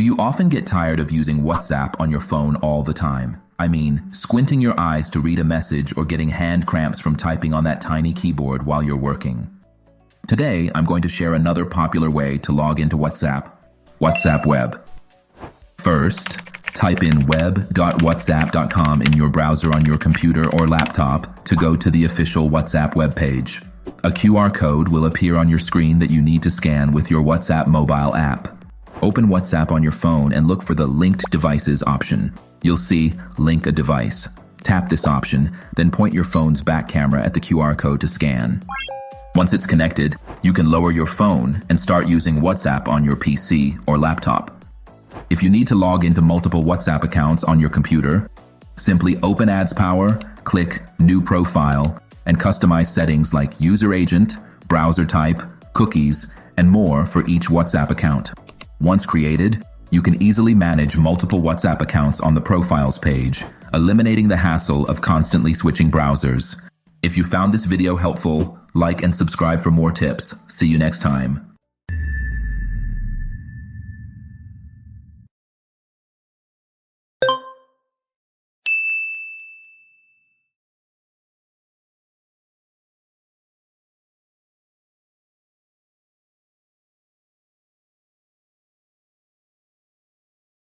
Do you often get tired of using WhatsApp on your phone all the time? I mean, squinting your eyes to read a message or getting hand cramps from typing on that tiny keyboard while you're working. Today, I'm going to share another popular way to log into WhatsApp, WhatsApp Web. First, type in web.whatsapp.com in your browser on your computer or laptop to go to the official WhatsApp web page. A QR code will appear on your screen that you need to scan with your WhatsApp mobile app. Open WhatsApp on your phone and look for the Linked Devices option. You'll see Link a Device. Tap this option, then point your phone's back camera at the QR code to scan. Once it's connected, you can lower your phone and start using WhatsApp on your PC or laptop. If you need to log into multiple WhatsApp accounts on your computer, simply open AdsPower, click New Profile, and customize settings like user agent, browser type, cookies, and more for each WhatsApp account. Once created, you can easily manage multiple WhatsApp accounts on the Profiles page, eliminating the hassle of constantly switching browsers. If you found this video helpful, like and subscribe for more tips. See you next time.